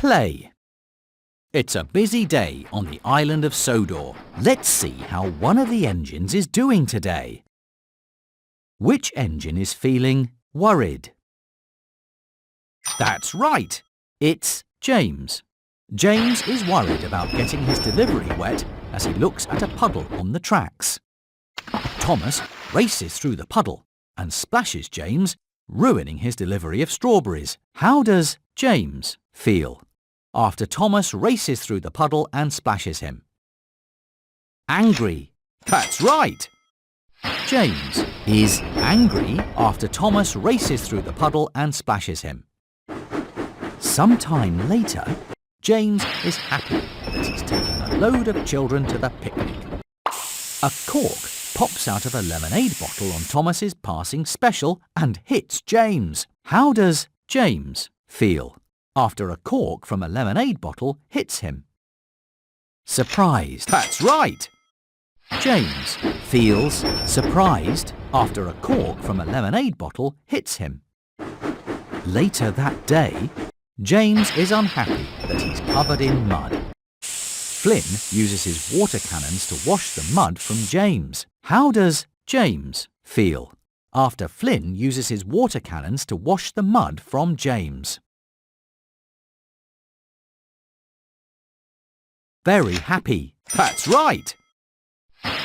Play. It's a busy day on the island of Sodor. Let's see how one of the engines is doing today. Which engine is feeling worried? That's right. It's James. James is worried about getting his delivery wet as he looks at a puddle on the tracks. Thomas races through the puddle and splashes James, ruining his delivery of strawberries. How does James feel after Thomas races through the puddle and splashes him? Angry. That's right. James is angry after Thomas races through the puddle and splashes him. Sometime later, James is happy that he's taking a load of children to the picnic. A cork pops out of a lemonade bottle on Thomas's passing special and hits James. How does James feel after a cork from a lemonade bottle hits him? Surprised. That's right. James feels surprised after a cork from a lemonade bottle hits him. Later that day, James is unhappy that he's covered in mud. Flynn uses his water cannons to wash the mud from James. How does James feel after Flynn uses his water cannons to wash the mud from James? Very happy. That's right.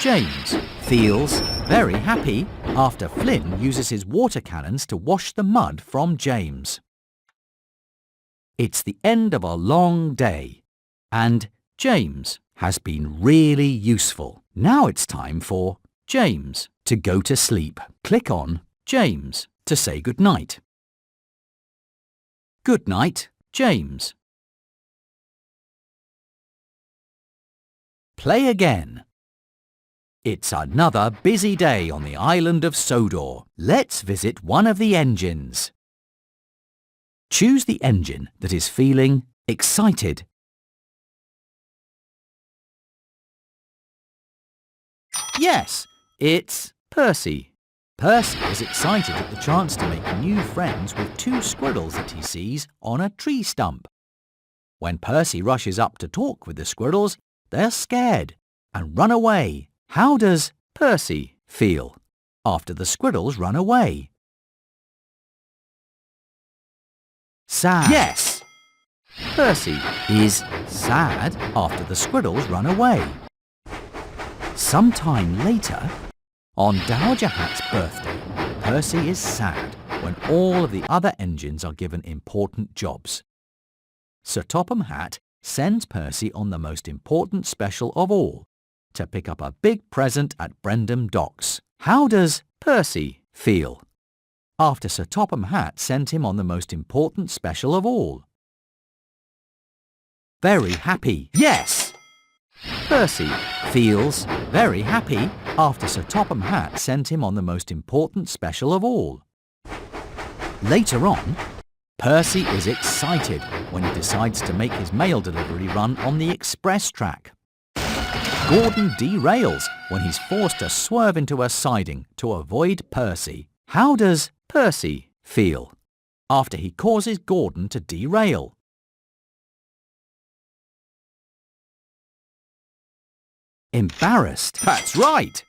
James feels very happy after Flynn uses his water cannons to wash the mud from James. It's the end of a long day, and James has been really useful. Now it's time for James to go to sleep. Click on James to say goodnight. Good night, James. Play again. It's another busy day on the island of Sodor. Let's visit one of the engines. Choose the engine that is feeling excited. Yes, it's Percy. Percy is excited at the chance to make new friends with two squirrels that he sees on a tree stump. When Percy rushes up to talk with the squirrels, they're scared and run away. How does Percy feel after the squirrels run away? Sad. Yes! Percy is sad after the squirrels run away. Sometime later, on Dowager Hat's birthday, Percy is sad when all of the other engines are given important jobs. Sir Topham Hatt sends Percy on the most important special of all, to pick up a big present at Brendam Docks. How does Percy feel after Sir Topham Hatt sent him on the most important special of all? Very happy. Yes! Percy feels very happy after Sir Topham Hatt sent him on the most important special of all. Later on, Percy is excited when he decides to make his mail delivery run on the express track. Gordon derails when he's forced to swerve into a siding to avoid Percy. How does Percy feel after he causes Gordon to derail? Embarrassed. That's right.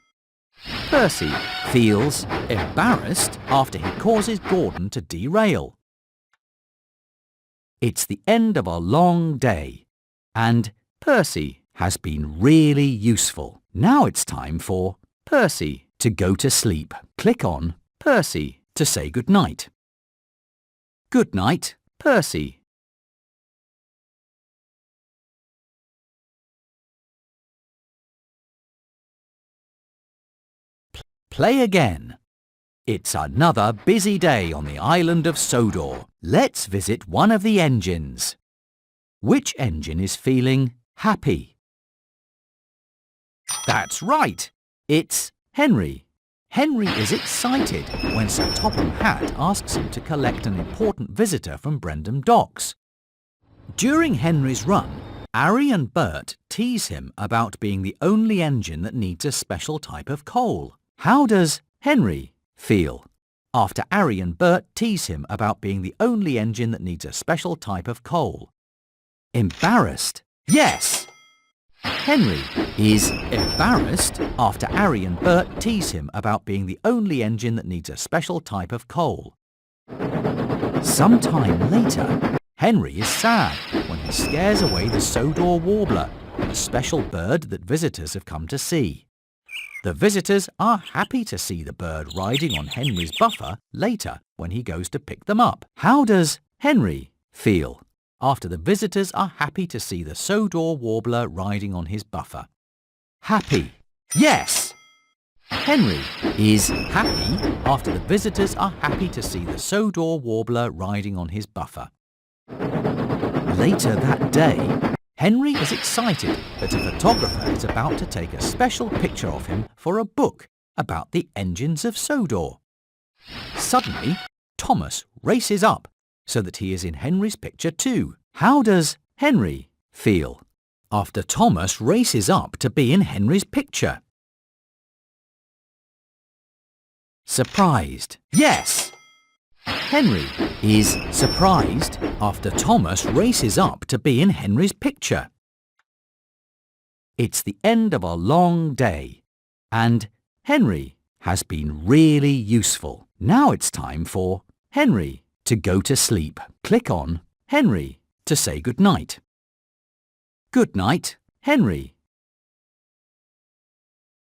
Percy feels embarrassed after he causes Gordon to derail. It's the end of a long day, and Percy has been really useful. Now it's time for Percy to go to sleep. Click on Percy to say goodnight. Good night, Percy. Play again. It's another busy day on the island of Sodor. Let's visit one of the engines. Which engine is feeling happy? That's right. It's Henry. Henry is excited when Sir Topham Hatt asks him to collect an important visitor from Brendam Docks. During Henry's run, Ari and Bert tease him about being the only engine that needs a special type of coal. How does Henry feel after Ari and Bert tease him about being the only engine that needs a special type of coal? Embarrassed? Yes! Henry is embarrassed after Ari and Bert tease him about being the only engine that needs a special type of coal. Sometime later, Henry is sad when he scares away the Sodor warbler, a special bird that visitors have come to see. The visitors are happy to see the bird riding on Henry's buffer later when he goes to pick them up. How does Henry feel after the visitors are happy to see the Sodor warbler riding on his buffer? Happy. Yes! Henry is happy after the visitors are happy to see the Sodor warbler riding on his buffer. Later that day, Henry is excited that a photographer is about to take a special picture of him for a book about the engines of Sodor. Suddenly, Thomas races up so that he is in Henry's picture too. How does Henry feel after Thomas races up to be in Henry's picture? Surprised. Yes! Henry is surprised after Thomas races up to be in Henry's picture. It's the end of a long day, and Henry has been really useful. Now it's time for Henry to go to sleep. Click on Henry to say good night. Good night, Henry.